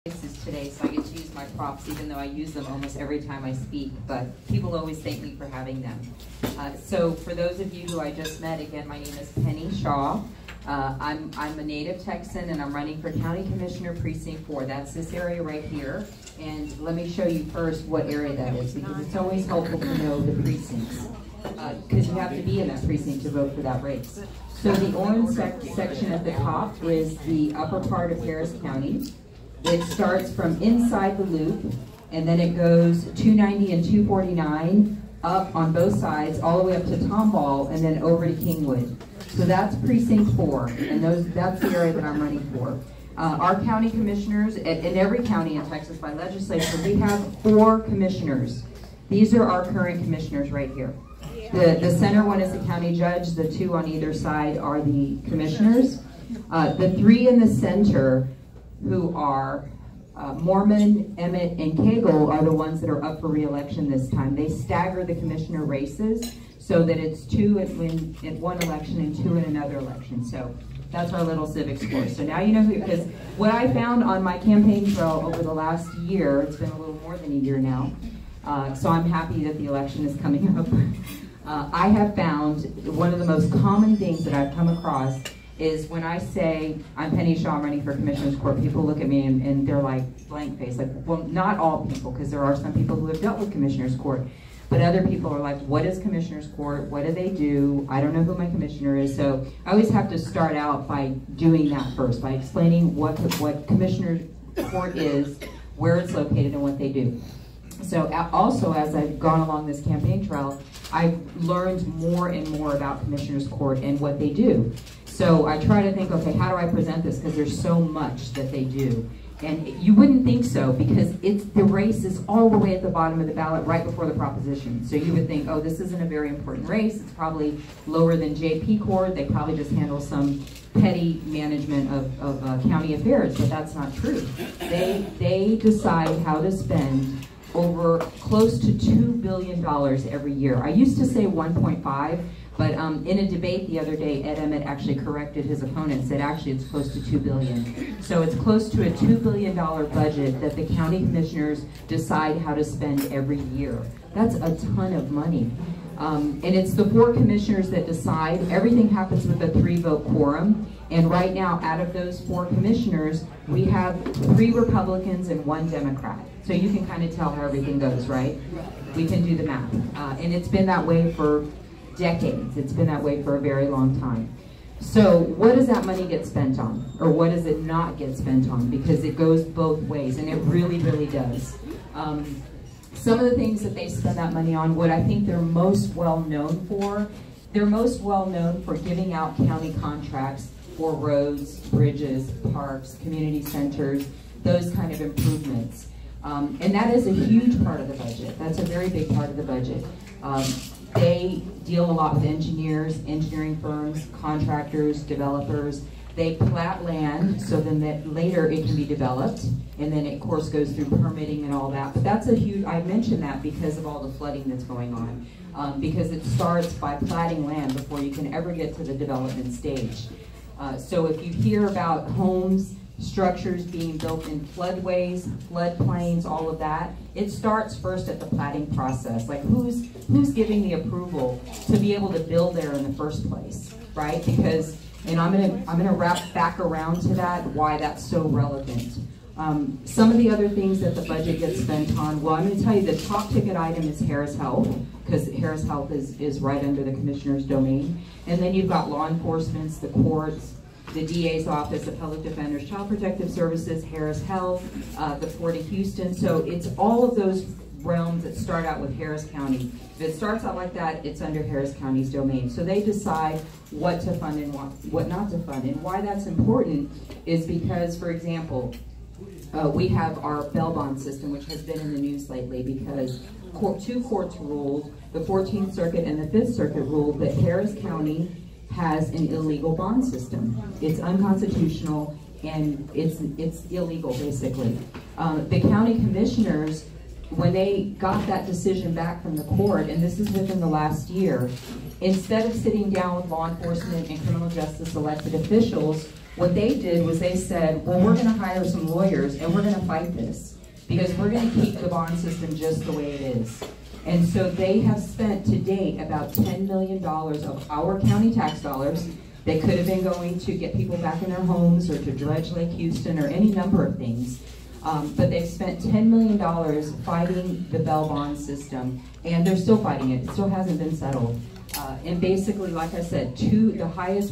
Today, so I get to use my props, even though I use them almost every time I speak, but people always thank me for having them. So for those of you who I just met, again, my name is Penny Shaw. I'm a native Texan, and I'm running for County Commissioner Precinct 4. That's this area right here. And let me show you first what area that is, because it's always helpful to know the precincts, because you have to be in that precinct to vote for that race. So the orange section at the top is the upper part of Harris County. It starts from inside the loop, and then it goes 290 and 249 up on both sides, all the way up to Tomball, and then over to Kingwood. So that's Precinct 4, and that's the area that I'm running for. Our county commissioners, in every county in Texas by legislature, we have 4 commissioners. These are our current commissioners right here. The center one is the county judge. The 2 on either side are the commissioners. The 3 in the center, who are Mormon, Emmett, and Cagle, are the ones that are up for re-election this time. They stagger the commissioner races so that it's 2 in one election and 2 in another election. So that's our little civic score. So now you know who, because what I found on my campaign trail over the last year, it's been a little more than a year now, so I'm happy that the election is coming up. I have found one of the most common things that I've come across is when I say I'm Penny Shaw, I'm running for Commissioner's Court, people look at me and they're like blank face. Like, well, not all people, because there are some people who have dealt with Commissioner's Court, but other people are like, what is Commissioner's Court? What do they do? I don't know who my commissioner is. So I always have to start out by doing that first, by explaining what Commissioner's Court is, where it's located, and what they do. So also, as I've gone along this campaign trail, I've learned more and more about Commissioner's Court and what they do. So I try to think, okay, how do I present this? Because there's so much that they do. And you wouldn't think so, because the race is all the way at the bottom of the ballot right before the proposition. So you would think, oh, this isn't a very important race. It's probably lower than JP Court. They probably just handle some petty management of county affairs, but that's not true. They decide how to spend over close to $2 billion every year. I used to say 1.5, but in a debate the other day, Ed Emmett actually corrected his opponent, said actually it's close to $2 billion. So it's close to a $2 billion budget that the county commissioners decide how to spend every year. That's a ton of money. And it's the 4 commissioners that decide. Everything happens with a 3-vote quorum. And right now, out of those 4 commissioners, we have 3 Republicans and 1 Democrat. So you can kind of tell how everything goes, right? We can do the math. And it's been that way for decades. It's been that way for a very long time. So what does that money get spent on? Or what does it not get spent on? Because it goes both ways, and it really, really does. Some of the things that they spend that money on, what I think they're most well known for, they're most well known for giving out county contracts for roads, bridges, parks, community centers, those kind of improvements. And that is a huge part of the budget. That's a very big part of the budget. They deal a lot with engineers, engineering firms, contractors, developers. They plat land so then that later it can be developed, and then it of course goes through permitting and all that. But that's a huge, I mentioned that because of all the flooding that's going on, because it starts by platting land before you can ever get to the development stage. So if you hear about homes, structures being built in floodways, floodplains, all of that, it starts first at the platting process. Like who's giving the approval to be able to build there in the first place, right? Because, and I'm gonna wrap back around to that, why that's so relevant. Some of the other things that the budget gets spent on, well, I'm going to tell you the top ticket item is Harris Health, because Harris Health is right under the commissioner's domain. And then you've got law enforcement, the courts, the DA's office, the public defenders, child protective services, Harris Health, the Port of Houston. So it's all of those realms that start out with Harris County. If it starts out like that, it's under Harris County's domain. So they decide what to fund and what not to fund. And why that's important is because, for example, we have our bail bond system, which has been in the news lately because 2 courts ruled, the 14th Circuit and the 5th Circuit ruled that Harris County has an illegal bond system. It's unconstitutional and it's illegal, basically. The county commissioners, when they got that decision back from the court, and this is within the last year, instead of sitting down with law enforcement and criminal justice elected officials, What they did was they said, well, we're going to hire some lawyers and we're going to fight this because we're going to keep the bond system just the way it is. And so they have spent to date about $10 million of our county tax dollars that could have been going to get people back in their homes or to dredge Lake Houston or any number of things. But they've spent $10 million fighting the Bell bond system, and they're still fighting it. It still hasn't been settled. And basically, like I said,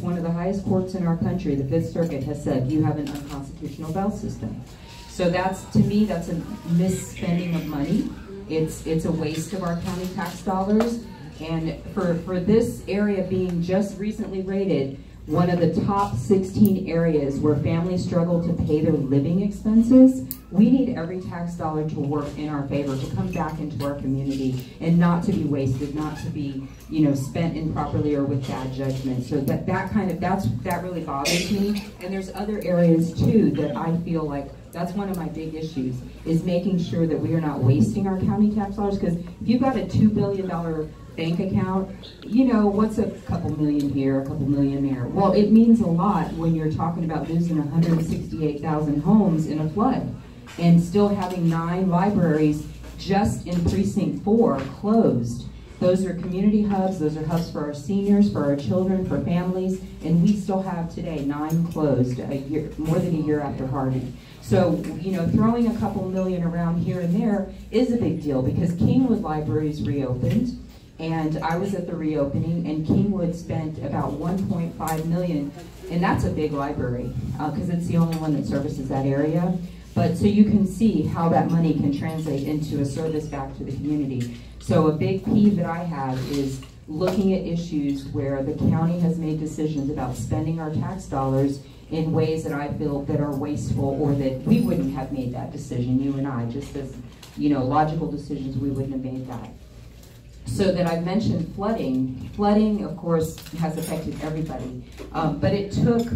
one of the highest courts in our country, the Fifth Circuit, has said you have an unconstitutional Bell system. So to me, that's a misspending of money. It's a waste of our county tax dollars. And for this area being just recently rated one of the top 16 areas where families struggle to pay their living expenses, we need every tax dollar to work in our favor, to come back into our community and not to be wasted, not to be, spent improperly or with bad judgment. So that really bothers me. And there's other areas too that I feel like that's one of my big issues, is making sure that we are not wasting our county tax dollars. Because if you've got a $2 billion bank account, what's a couple million here, a couple million there? Well, it means a lot when you're talking about losing 168,000 homes in a flood and still having 9 libraries just in Precinct 4 closed. Those are community hubs, those are hubs for our seniors, for our children, for families, and we still have today 9 closed, more than a year after Harvey. So, throwing a couple million around here and there is a big deal because Kingwood Libraries reopened. And I was at the reopening, and Kingwood spent about $1.5 million, and that's a big library because it's the only one that services that area. But so you can see how that money can translate into a service back to the community. So a big peeve that I have is looking at issues where the county has made decisions about spending our tax dollars in ways that I feel that are wasteful, or that we wouldn't have made that decision, you and I, just as logical decisions, we wouldn't have made that. So that I've mentioned flooding. Flooding, of course, has affected everybody. But it took,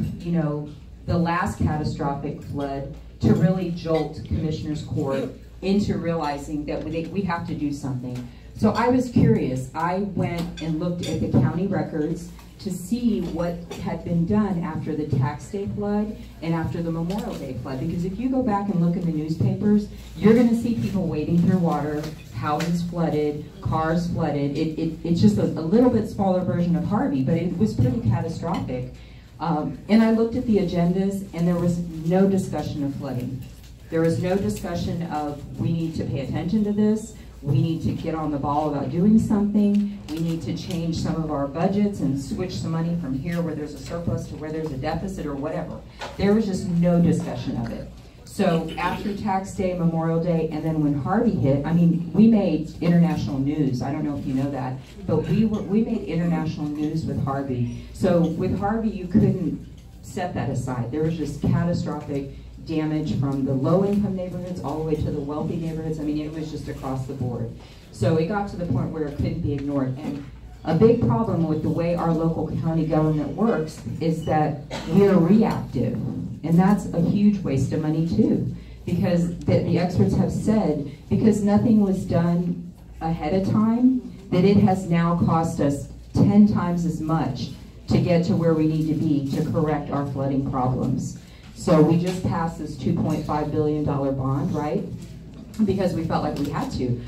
the last catastrophic flood to really jolt Commissioners Court into realizing that we have to do something. So I was curious. I went and looked at the county records to see what had been done after the Tax Day flood and after the Memorial Day flood. Because if you go back and look in the newspapers, you're going to see people wading through water, houses flooded, cars flooded. It's just a little bit smaller version of Harvey, but it was pretty catastrophic. And I looked at the agendas, and there was no discussion of flooding. There was no discussion of, we need to pay attention to this. We need to get on the ball about doing something. We need to change some of our budgets and switch some money from here where there's a surplus to where there's a deficit or whatever. There was just no discussion of it. So after Tax Day, Memorial Day, and then when Harvey hit, we made international news. I don't know if you know that, but we made international news with Harvey. So with Harvey, you couldn't set that aside. There was just catastrophic damage from the low-income neighborhoods all the way to the wealthy neighborhoods. It was just across the board. So it got to the point where it couldn't be ignored. And a big problem with the way our local county government works is that we're reactive. And that's a huge waste of money too. Because the experts have said, because nothing was done ahead of time, that it has now cost us 10 times as much to get to where we need to be to correct our flooding problems. So we just passed this $2.5 billion bond, right? Because we felt like we had to.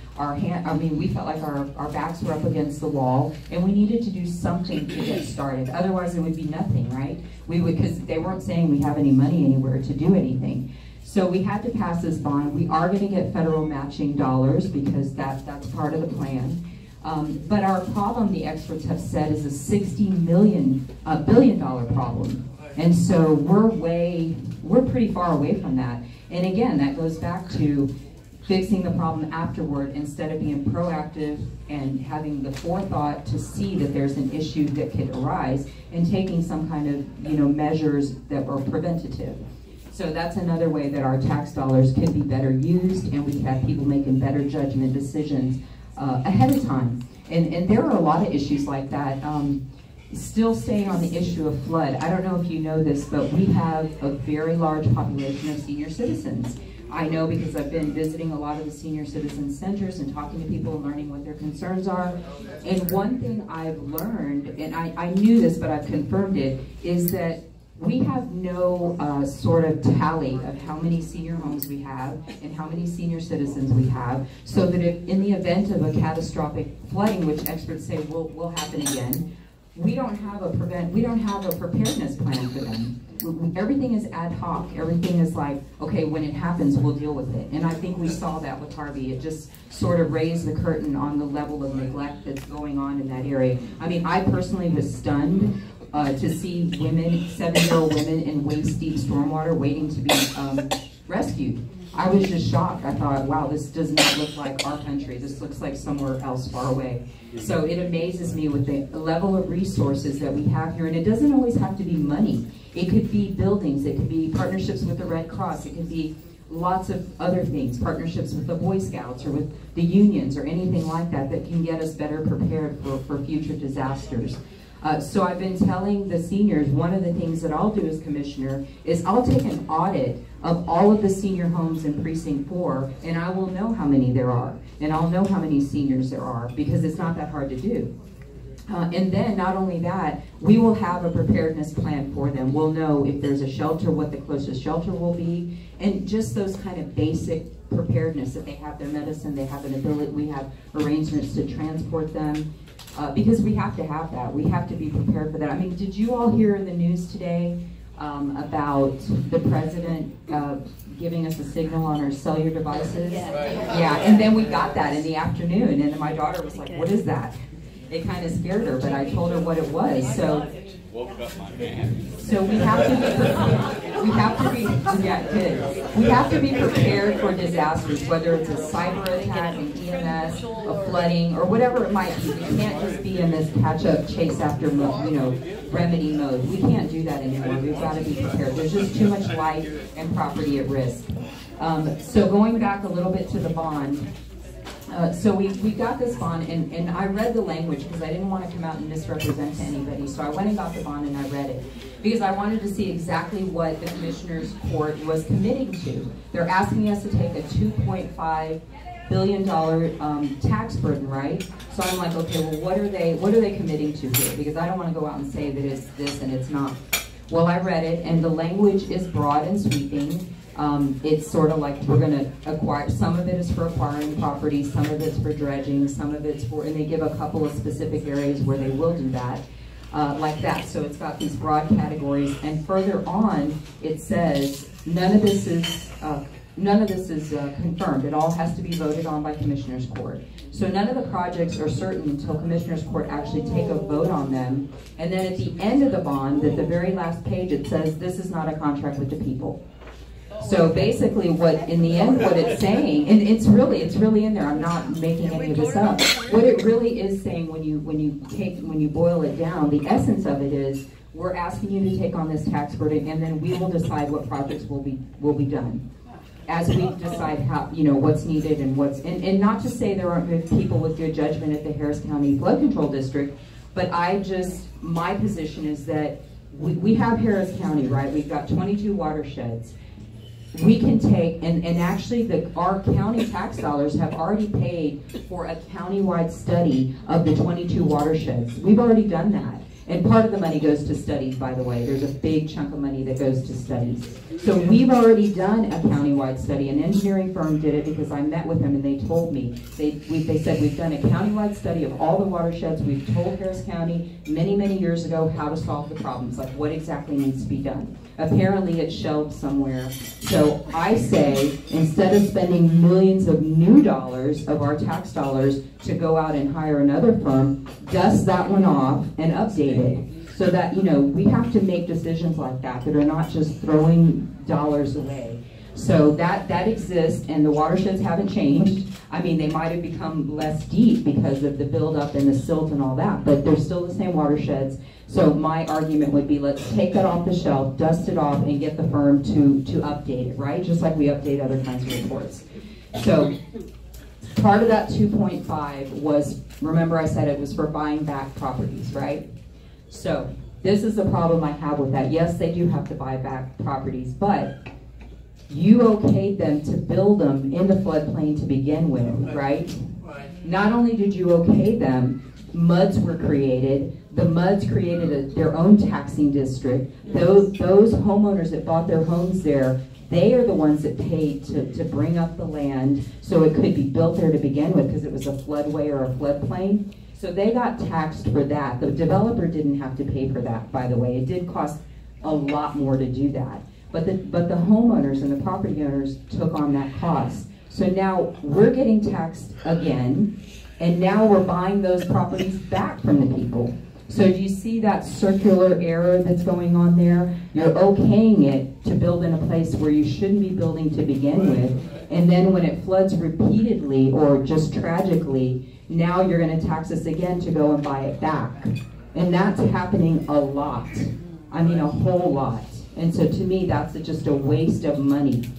We felt like our backs were up against the wall, and we needed to do something to get started. Otherwise, it would be nothing, right? Because they weren't saying we have any money anywhere to do anything. So we had to pass this bond. We are going to get federal matching dollars because that's part of the plan. But our problem, the experts have said, is a $60 billion problem. And so we're pretty far away from that. And again, that goes back to fixing the problem afterward instead of being proactive and having the forethought to see that there's an issue that could arise and taking some kind of measures that were preventative. So that's another way that our tax dollars could be better used, and we could have people making better judgment decisions ahead of time. And there are a lot of issues like that. Still staying on the issue of flood, I don't know if you know this, but we have a very large population of senior citizens. I know because I've been visiting a lot of the senior citizen centers and talking to people and learning what their concerns are. And one thing I've learned, and I knew this, but I've confirmed it, is that we have no sort of tally of how many senior homes we have and how many senior citizens we have, so that if in the event of a catastrophic flooding, which experts say will happen again, we don't have a preparedness plan for them. Everything is ad hoc. Everything is like, okay, when it happens, we'll deal with it. And I think we saw that with Harvey. It just sort of raised the curtain on the level of neglect that's going on in that area. I mean, I personally was stunned to see women, 7-year-old women in waist-deep stormwater waiting to be rescued. I was just shocked. I thought, wow, this does not look like our country. This looks like somewhere else far away. So it amazes me with the level of resources that we have here. And it doesn't always have to be money. It could be buildings. It could be partnerships with the Red Cross. It could be lots of other things, partnerships with the Boy Scouts or with the unions or anything like that that can get us better prepared for future disasters. So I've been telling the seniors, one of the things that I'll do as commissioner is I'll take an audit of all of the senior homes in Precinct 4, and I will know how many there are, and I'll know how many seniors there are, because it's not that hard to do. And then not only that, we will have a preparedness plan for them. We'll know if there's a shelter, what the closest shelter will be, and just those kind of basic preparedness, that they have their medicine, they have an ability, we have arrangements to transport them. Because we have to have that. We have to be prepared for that. I mean, did you all hear in the news today about the president giving us a signal on our cellular devices? Yeah, and then we got that in the afternoon, and then my daughter was like, what is that? It kind of scared her, but I told her what it was. So woke up my man. So we have to be prepared for disasters, whether it's a cyber attack, an EMS, a flooding, or whatever it might be. We can't just be in this catch-up, chase after, remedy mode. We can't do that anymore. We've got to be prepared. There's just too much life and property at risk. So going back a little bit to the bond. So we got this bond, and I read the language because I didn't want to come out and misrepresent to anybody. So I went and got the bond and I read it because I wanted to see exactly what the Commissioner's Court was committing to. They're asking us to take a $2.5 billion tax burden, right? So I'm like, okay, well, what are they committing to here? Because I don't want to go out and say that it's this and it's not. Well, I read it, and the language is broad and sweeping. It's sort of like we're going to acquire, some of it is for acquiring property, some of it's for dredging, some of it's for, and they give a couple of specific areas where they will do that, like that. So it's got these broad categories, and further on it says none of this is confirmed. It all has to be voted on by Commissioner's Court. So none of the projects are certain until Commissioner's Court actually take a vote on them. And then at the end of the bond, at the very last page, it says this is not a contract with the people. So basically what it's saying, and it's really in there, I'm not making any of this up. What it really is saying when you boil it down, the essence of it is we're asking you to take on this tax burden, and then we will decide what projects will be done as we decide how, what's needed and and not to say there aren't good people with good judgment at the Harris County Flood Control District, but my position is that we have Harris County, right? We've got 22 watersheds. We can take, and actually our county tax dollars have already paid for a countywide study of the 22 watersheds. We've already done that. And part of the money goes to studies, by the way. There's a big chunk of money that goes to studies. So we've already done a countywide study. An engineering firm did it because I met with them and they told me. They said, we've done a countywide study of all the watersheds. We've told Harris County many, many years ago how to solve the problems, like what exactly needs to be done. Apparently it's shelved somewhere. So I say, instead of spending millions of new dollars of our tax dollars to go out and hire another firm, dust that one off and update it. So that, we have to make decisions like that are not just throwing dollars away. So that exists, and the watersheds haven't changed. I mean, they might have become less deep because of the buildup and the silt and all that, but they're still the same watersheds. So my argument would be, let's take that off the shelf, dust it off, and get the firm to update it, right? Just like we update other kinds of reports. So part of that 2.5 was, remember I said it was for buying back properties, right? So this is the problem I have with that. Yes, they do have to buy back properties, but you okayed them to build them in the floodplain to begin with, right? Not only did you okay them, MUDs were created. The MUDs created their own taxing district. Those homeowners that bought their homes there, they are the ones that paid to bring up the land so it could be built there to begin with, because it was a floodway or a floodplain. So they got taxed for that. The developer didn't have to pay for that, by the way. It did cost a lot more to do that. But the homeowners and the property owners took on that cost. So now we're getting taxed again, and now we're buying those properties back from the people. So do you see that circular error that's going on there? You're okaying it to build in a place where you shouldn't be building to begin with, and then when it floods repeatedly or just tragically, now you're going to tax us again to go and buy it back. And that's happening a lot. I mean, a whole lot. And so to me, that's just a waste of money.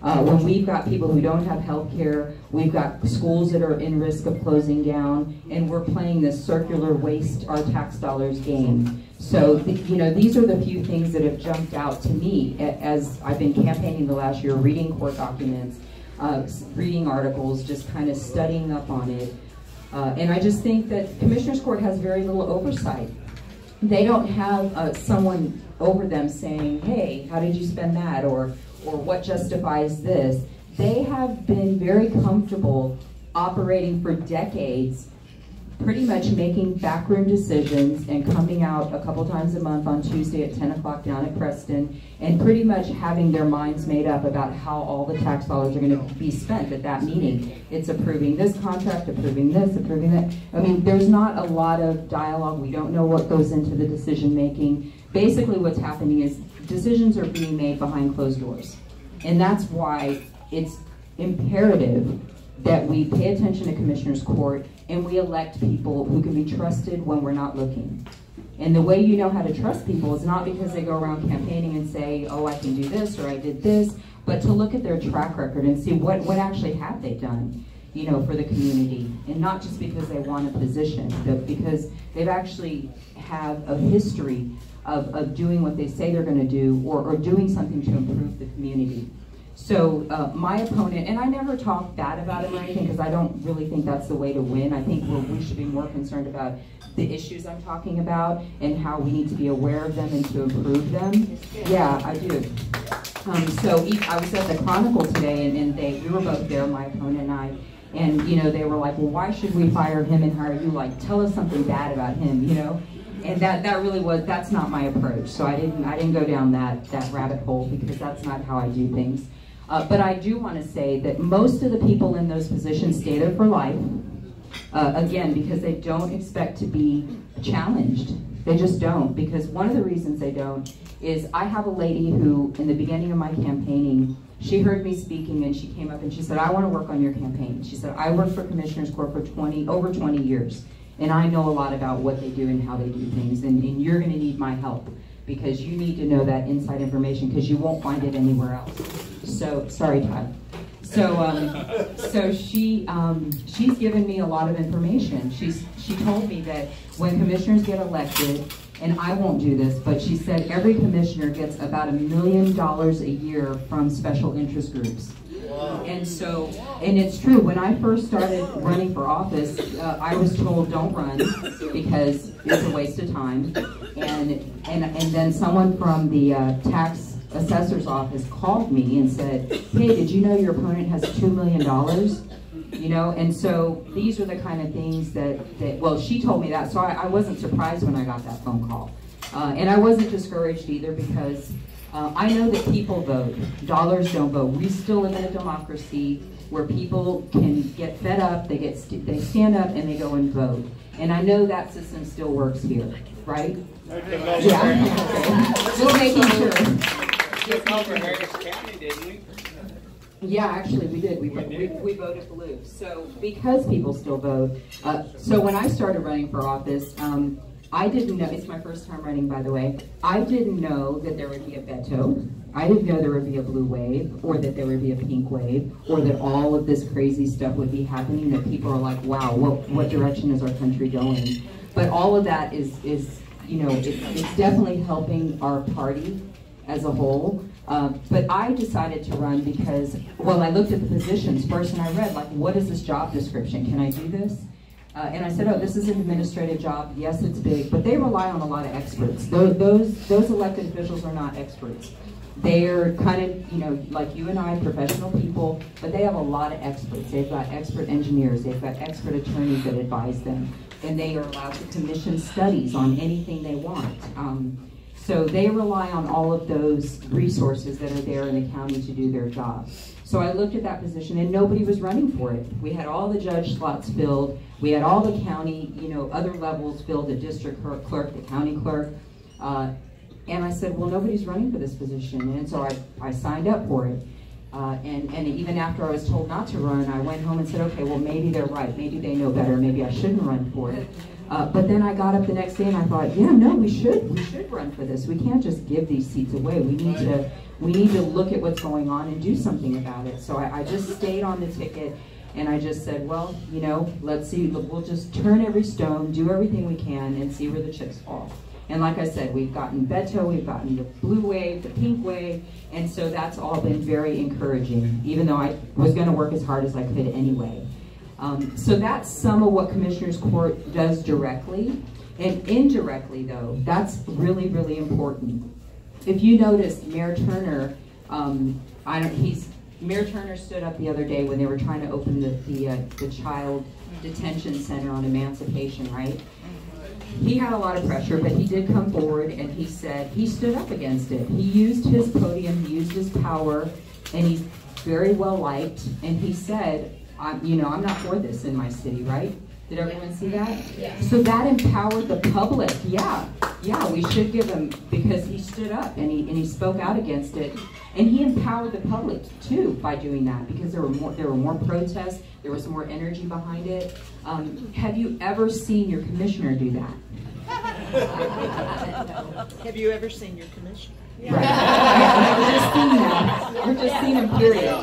When we've got people who don't have health care, we've got schools that are in risk of closing down, and we're playing this circular waste our tax dollars game. So, you know, these are the few things that have jumped out to me as I've been campaigning the last year, reading court documents, reading articles, just kind of studying up on it. And I just think that Commissioners Court has very little oversight. They don't have someone over them saying, hey, how did you spend that? Or what justifies this? They have been very comfortable operating for decades, pretty much making backroom decisions and coming out a couple times a month on Tuesday at 10 o'clock down at Preston, and pretty much having their minds made up about how all the tax dollars are going to be spent at that meeting. It's approving this contract, approving this, approving that. I mean, there's not a lot of dialogue. We don't know what goes into the decision making. Basically what's happening is decisions are being made behind closed doors. And that's why it's imperative that we pay attention to Commissioners Court and we elect people who can be trusted when we're not looking. And the way you know how to trust people is not because they go around campaigning and say, oh, I can do this or I did this, but to look at their track record and see what actually have they done, you know, for the community. And not just because they want a position, but because they've actually have a history of doing what they say they're going to do, or doing something to improve the community. So my opponent, and I never talk bad about him or anything because I don't really think that's the way to win. I think we should be more concerned about the issues I'm talking about and how we need to be aware of them and to improve them. Yeah, I do. So I was at the Chronicle today, and we were both there, my opponent and I, and you know, they were like, well, why should we fire him and hire you? Like, tell us something bad about him, you know? And that really was, that's not my approach. So I didn't go down that rabbit hole because that's not how I do things. But I do want to say that most of the people in those positions stay there for life, again, because they don't expect to be challenged. They just don't, because one of the reasons they don't is I have a lady who, in the beginning of my campaigning, she heard me speaking and she came up and she said, I want to work on your campaign. She said, I worked for Commissioners Court for over 20 years. And I know a lot about what they do and how they do things, and you're going to need my help because you need to know that inside information because you won't find it anywhere else. So, sorry, Todd. So she's given me a lot of information. She told me that when commissioners get elected, and I won't do this, but she said every commissioner gets about $1 million a year from special interest groups. And so, and it's true, when I first started running for office, I was told don't run because it's a waste of time. And then someone from the tax assessor's office called me and said, hey, did you know your opponent has $2 million? You know, and so these are the kind of things that well, she told me that, so I wasn't surprised when I got that phone call. And I wasn't discouraged either because I know that people vote. Dollars don't vote. We still live in a democracy where people can get fed up, they stand up and they go and vote. And I know that system still works here, right? Yeah. Just making sure. Just over Harris County, didn't we? Yeah, actually we did. We voted blue. So because people still vote, so when I started running for office, I didn't know, it's my first time running, by the way, I didn't know that there would be a veto. I didn't know there would be a blue wave, or that there would be a pink wave, or that all of this crazy stuff would be happening, that people are like, wow, what direction is our country going? But all of that is you know, it's definitely helping our party as a whole. But I decided to run because, well, I looked at the positions first and I read, like, what is this job description? Can I do this? And I said, oh, this is an administrative job. Yes, it's big, but they rely on a lot of experts. Those elected officials are not experts. They're kind of, you know, like you and I, professional people, but they have a lot of experts. They've got expert engineers. They've got expert attorneys that advise them. And they are allowed to commission studies on anything they want. So they rely on all of those resources that are there in the county to do their job. So I looked at that position and nobody was running for it. We had all the judge slots filled. We had all the county, you know, other levels filled, the district clerk, the county clerk. And I said, well, nobody's running for this position. And so I signed up for it. And even after I was told not to run, I went home and said, okay, well, maybe they're right. Maybe they know better. Maybe I shouldn't run for it. But then I got up the next day and I thought, yeah, no, we should run for this. We can't just give these seats away. We need to look at what's going on and do something about it. So I just stayed on the ticket and I just said, well, you know, let's see. We'll just turn every stone, do everything we can, and see where the chips fall. And like I said, we've gotten Beto, we've gotten the blue wave, the pink wave, and so that's all been very encouraging, even though I was going to work as hard as I could anyway. So that's some of what Commissioners Court does directly. And indirectly, though, that's really, really important. If you notice, Mayor Turner, Mayor Turner stood up the other day when they were trying to open the child detention center on Emancipation, right? He had a lot of pressure, but he did come forward and he said he stood up against it. He used his podium, he used his power, and he's very well liked. And he said, I'm not for this in my city, right? Did everyone see that? Yeah. So that empowered the public. Yeah, we should give him, because he stood up and he spoke out against it. And he empowered the public too by doing that, because there were more protests, there was more energy behind it. Have you ever seen your commissioner do that? Have you ever seen your commissioner? Yeah. Right. We're just seeing him, period.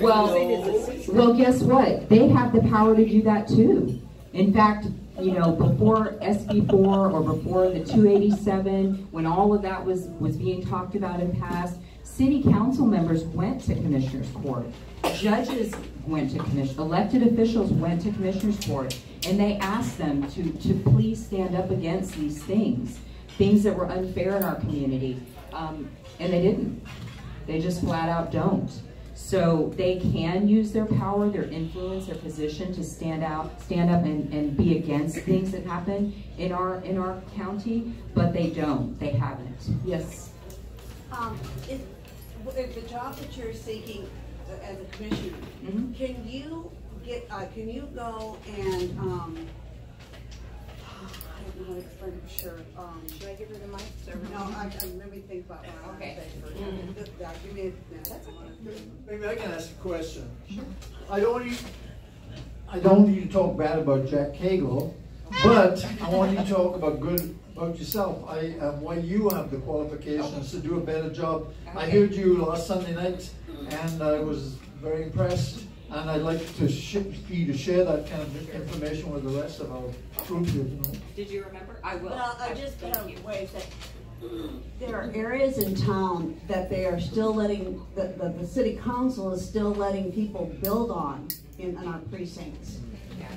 Well, guess what? They have the power to do that too. In fact, you know, before SB 4 or before the 287, when all of that was being talked about and passed, city council members went to Commissioners Court. Judges went to elected officials went to Commissioners Court, and they asked them to please stand up against these things that were unfair in our community. And they didn't. They just flat out don't. So they can use their power, their influence, their position to stand up and be against things that happen in our county, but they don't. They haven't. Yes. If the job that you're seeking as a commissioner, Mm-hmm. can you go and I don't know how to explain it for sure. Should I give her the mic? No, let me think about what I want to say first. Give me a minute. That's okay. Maybe I can ask a question. I don't need to talk bad about Jack Cagle, but I want you to talk about good about yourself. Why you have the qualifications to do a better job. I heard you last Sunday night, and I was very impressed. And I'd like for you to share that kind of information with the rest of our group here tonight. Did you remember? I will. Well, I just have ways that there are areas in town that they are still letting, the city council is still letting people build on in our precincts.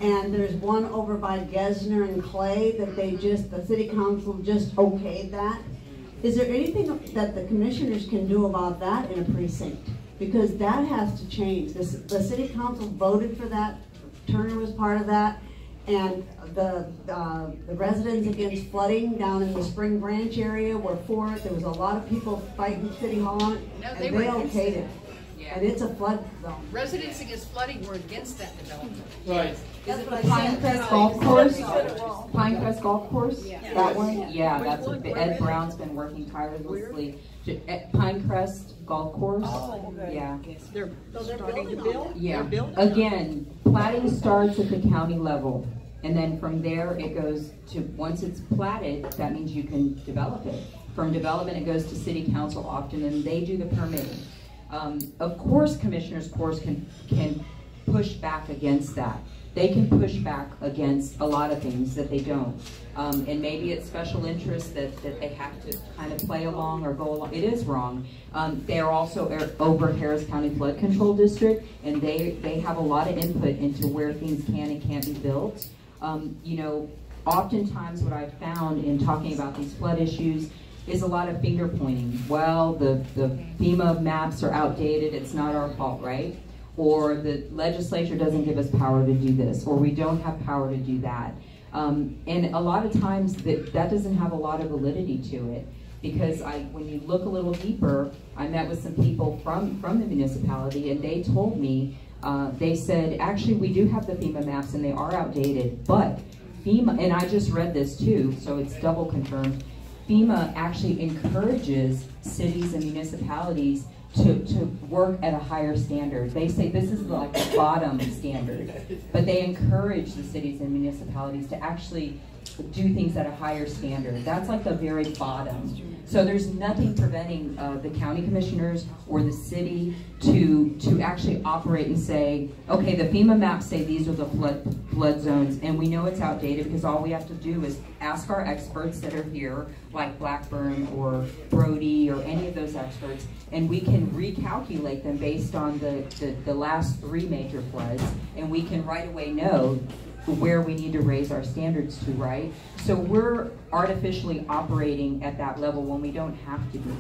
And there's one over by Gesner and Clay that the city council just okayed that. Is there anything that the commissioners can do about that in a precinct? Because that has to change. The city council voted for that. Turner was part of that. And the residents against flooding down in the Spring Branch area were for it. There was a lot of people fighting City Hall on it. No, and they okayed it. Yeah. And it's a flood zone. Residents against flooding were against that development. Right. That's what I Pinecrest said. Golf Course? Pinecrest Golf Course? Yeah. That one? Yeah, that's Ed Brown's been working tirelessly. Pinecrest Golf Course? Oh, okay. Yeah. They're starting building to on build? that. Yeah. They're building on Again, platting starts at the county level. And then from there, it goes to, once it's platted, that means you can develop it. From development, it goes to city council often, and they do the permitting. Of course, Commissioners Court can push back against that. They can push back against a lot of things that they don't. And maybe it's special interest that they have to kind of play along or go along. It is wrong. They are also over Harris County Flood Control District, and they have a lot of input into where things can and can't be built. You know, oftentimes what I've found in talking about these flood issues is a lot of finger pointing. Well, the FEMA maps are outdated, it's not our fault, right? Or the legislature doesn't give us power to do this, or we don't have power to do that. And a lot of times that doesn't have a lot of validity to it, because when you look a little deeper, I met with some people from the municipality, and they told me, they said, actually we do have the FEMA maps and they are outdated, but FEMA, and I just read this too, so it's double confirmed, FEMA actually encourages cities and municipalities to work at a higher standard. They say this is like the bottom standard, but they encourage the cities and municipalities to actually do things at a higher standard. That's like the very bottom. So there's nothing preventing the county commissioners or the city to actually operate and say, okay, the FEMA maps say these are the flood zones, and we know it's outdated because all we have to do is ask our experts that are here, like Blackburn or Brody or any of those experts, and we can recalculate them based on the last 3 major floods, and we can right away know where we need to raise our standards to, right? So we're artificially operating at that level when we don't have to be.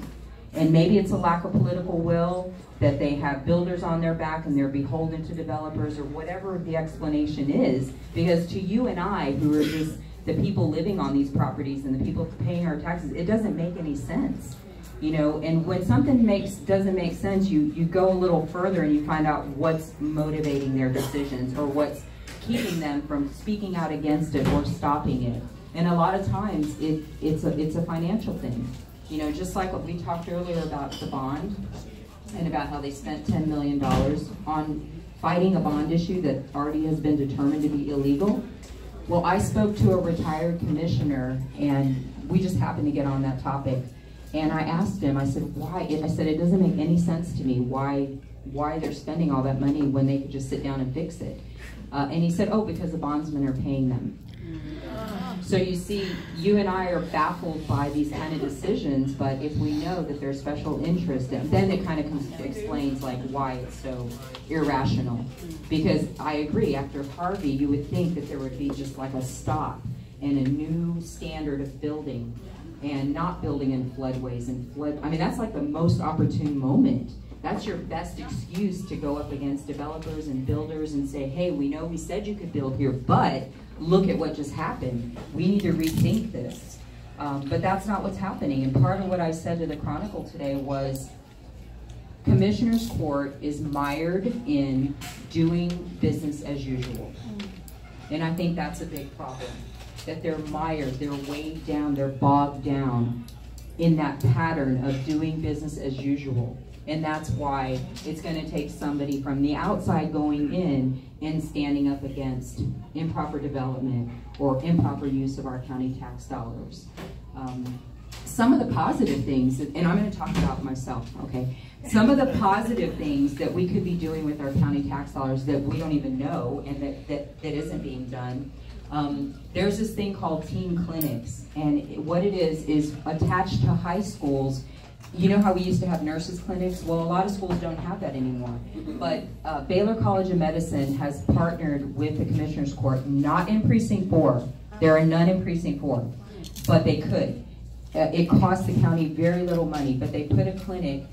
And maybe it's a lack of political will, that they have builders on their back and they're beholden to developers, or whatever the explanation is, because to you and I, who are just the people living on these properties and the people paying our taxes, it doesn't make any sense. You know, and when something doesn't make sense, you go a little further and you find out what's motivating their decisions, or what's keeping them from speaking out against it or stopping it. And a lot of times it's a financial thing. You know, just like what we talked earlier about the bond, and about how they spent $10 million on fighting a bond issue that already has been determined to be illegal. Well, I spoke to a retired commissioner, and we just happened to get on that topic. And I asked him, I said, why? I said, it doesn't make any sense to me why they're spending all that money when they could just sit down and fix it. And he said, oh, because the bondsmen are paying them. So you see, you and I are baffled by these kind of decisions, but if we know that there's special interest, then it kind of explains like why it's so irrational. Because I agree, after Harvey, you would think that there would be just like a stop and a new standard of building, and not building in floodways and flood. I mean, that's like the most opportune moment. That's your best excuse to go up against developers and builders and say, hey, we know we said you could build here, but look at what just happened. We need to rethink this. But that's not what's happening. And part of what I said to the Chronicle today was, Commissioner's Court is mired in doing business as usual. And I think that's a big problem. That they're mired, they're weighed down, they're bogged down in that pattern of doing business as usual. And that's why it's going to take somebody from the outside going in and standing up against improper development or improper use of our county tax dollars. Some of the positive things, and I'm going to talk about myself, okay? Some of the positive things that we could be doing with our county tax dollars that we don't even know and that isn't being done. There's this thing called teen clinics, and what it is attached to high schools. You know how we used to have nurses clinics? Well, a lot of schools don't have that anymore. But Baylor College of Medicine has partnered with the Commissioner's Court, not in Precinct 4. There are none in Precinct 4, but they could. It costs the county very little money, but they put a clinic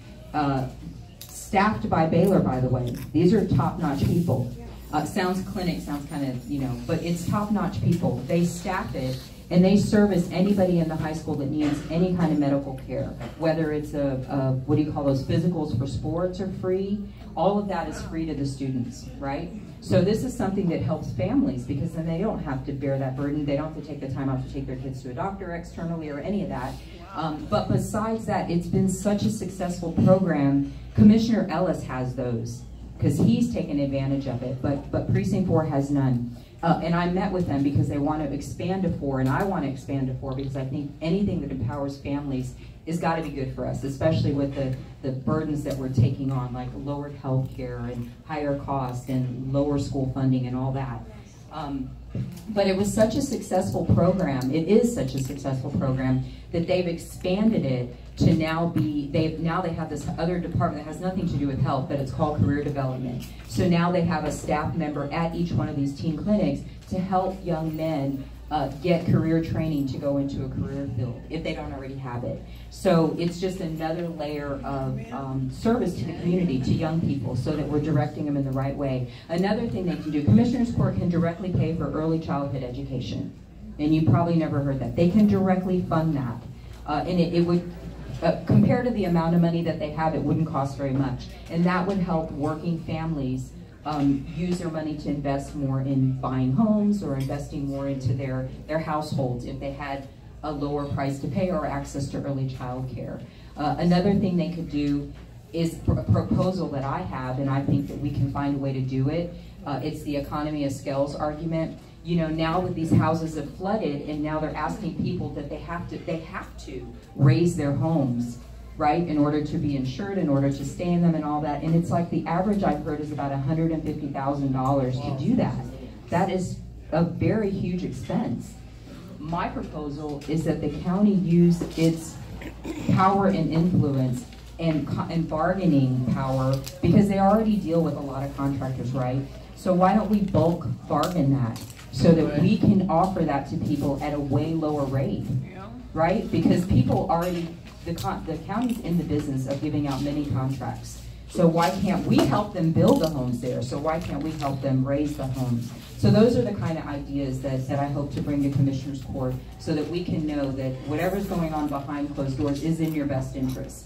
staffed by Baylor, by the way. These are top-notch people. Clinic sounds kind of, you know, but it's top-notch people. They staff it, and they service anybody in the high school that needs any kind of medical care. Whether it's what do you call those, physicals for sports are free. All of that is free to the students, right? So this is something that helps families, because then they don't have to bear that burden. They don't have to take the time out to take their kids to a doctor externally or any of that. But besides that, it's been such a successful program. Commissioner Ellis has those, because he's taken advantage of it, but Precinct 4 has none. And I met with them because they want to expand to 4, and I want to expand to 4 because I think anything that empowers families is got to be good for us, especially with the burdens that we're taking on, like lowered health care and higher costs and lower school funding and all that. But it was such a successful program, it is such a successful program, that they've expanded it to now be, they have this other department that has nothing to do with health, but it's called career development. So now they have a staff member at each one of these teen clinics to help young men get career training to go into a career field if they don't already have it. So it's just another layer of service to the community, to young people, so that we're directing them in the right way. Another thing they can do, Commissioners Court can directly pay for early childhood education. And you probably never heard that. They can directly fund that. And it would, compared to the amount of money that they have, it wouldn't cost very much. And that would help working families use their money to invest more in buying homes or investing more into their households if they had a lower price to pay or access to early child care. Another thing they could do is a proposal that I have, and I think that we can find a way to do it. It's the economy of scales argument. You know, now that these houses have flooded, and now they're asking people that they have to raise their homes, right, in order to be insured, in order to stay in them and all that. And it's like the average I've heard is about $150,000 to do that. That is a very huge expense. My proposal is that the county use its power and influence and bargaining power, because they already deal with a lot of contractors, right? So why don't we bulk bargain that so that we can offer that to people at a way lower rate, right? Because people already, the county's in the business of giving out many contracts. So why can't we help them build the homes there? So why can't we help them raise the homes? So those are the kind of ideas that I hope to bring to Commissioners Court, so that we can know that whatever's going on behind closed doors is in your best interest.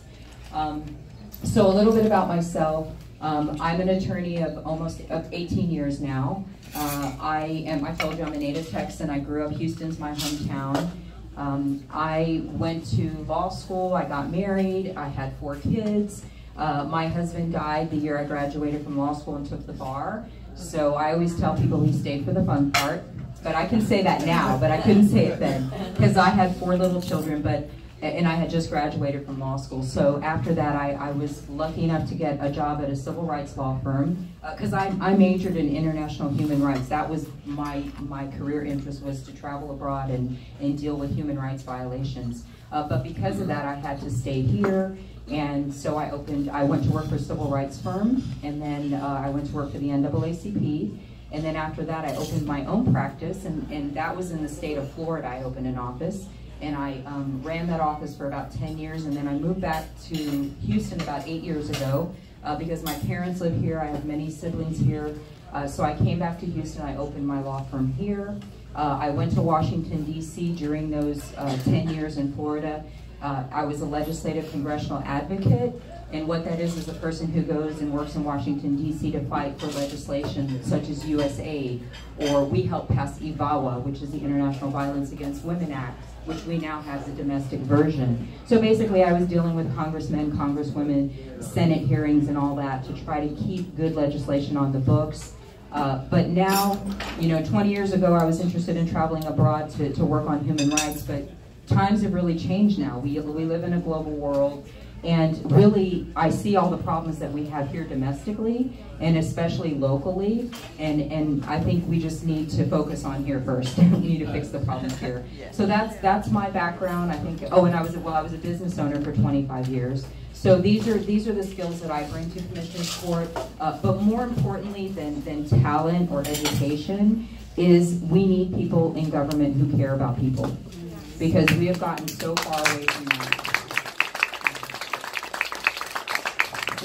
So a little bit about myself. I'm an attorney of almost 18 years now. I told you I'm a native Texan. I grew up, Houston's my hometown. I went to law school, I got married, I had 4 kids. My husband died the year I graduated from law school and took the bar. So I always tell people he stayed for the fun part. But I can say that now, but I couldn't say it then, because I had 4 little children, and I had just graduated from law school. So after that, I was lucky enough to get a job at a civil rights law firm, because I majored in international human rights. That was my career interest, was to travel abroad and deal with human rights violations. But because of that, I had to stay here. And so I went to work for a civil rights firm, and then I went to work for the NAACP. And then after that, I opened my own practice, and that was in the state of Florida. I opened an office. And I ran that office for about 10 years, and then I moved back to Houston about 8 years ago because my parents live here. I have many siblings here. So I came back to Houston. I opened my law firm here. I went to Washington, D.C. during those 10 years in Florida. I was a legislative congressional advocate, and what that is a person who goes and works in Washington, D.C. to fight for legislation such as USAID, or we helped pass IVAWA, which is the International Violence Against Women Act, which we now have the domestic version. So basically I was dealing with congressmen, congresswomen, Senate hearings and all that to try to keep good legislation on the books. But now, 20 years ago I was interested in traveling abroad to work on human rights, but times have really changed now. We live in a global world, and really I see all the problems that we have here domestically and especially locally, and I think we just need to focus on here first. We need to fix the problems here. So that's my background. I think, and I was a business owner for 25 years. So these are the skills that I bring to Commissioners Court. But more importantly than talent or education is we need people in government who care about people, because we have gotten so far away from that.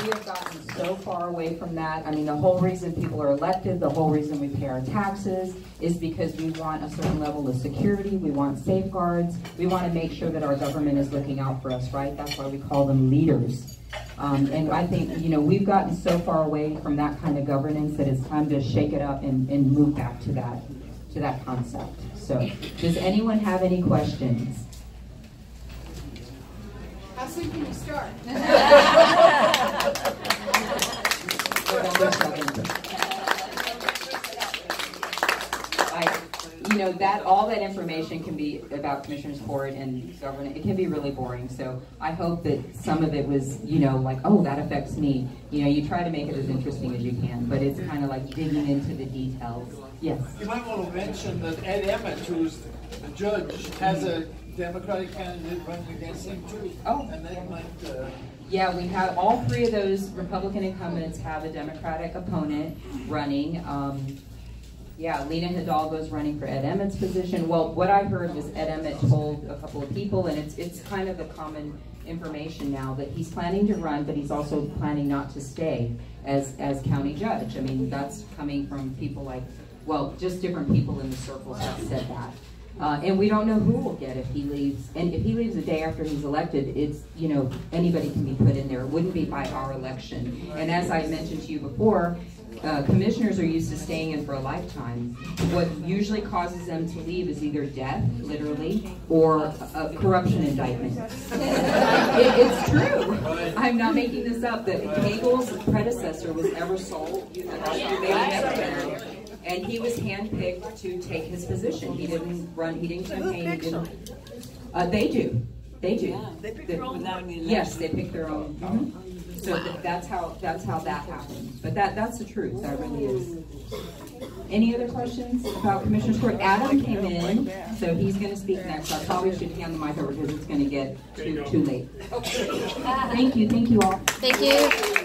We have gotten so far away from that. I mean, the whole reason people are elected, the whole reason we pay our taxes is because we want a certain level of security, we want safeguards, we want to make sure that our government is looking out for us, right? That's why we call them leaders. And I think, we've gotten so far away from that kind of governance that it's time to shake it up and move back to that concept. So, does anyone have any questions? How soon can you start? November 7th. know, that all that information can be about Commissioners Court and government. It can be really boring. So I hope that some of it was, you know, like, oh, that affects me. You know, you try to make it as interesting as you can, but it's kind of like digging into the details. Yes. You might want to mention that Ed Emmett, who's the judge, has a Democratic candidate running against him too. Oh. And that might. Yeah, we have all three of those Republican incumbents have a Democratic opponent running. Yeah, Lena Hidalgo's running for Ed Emmett's position. Well, what I heard was Ed Emmett told a couple of people, and it's kind of the common information now, that he's planning to run, but he's also planning not to stay as county judge. I mean, that's coming from people like, well, just different people in the circles have said that. And we don't know who we'll get if he leaves. And if he leaves the day after he's elected, it's, you know, anybody can be put in there. It wouldn't be by our election. And as I mentioned to you before, commissioners are used to staying in for a lifetime. What usually causes them to leave is either death, literally, or a corruption indictment. It's true. I'm not making this up. That Cagel's predecessor was Eversole, and he was handpicked to take his position. He didn't run. He didn't campaign. He didn't. They do. They do. Yeah, they pick their own. Yes, they pick their own. Mm-hmm. So that's how that happens. But that's the truth. That really is. Any other questions about Commissioner's Court? Adam came in, so he's going to speak next. I probably should hand the mic over because it's going to get too late. Okay. Thank you all. Thank you.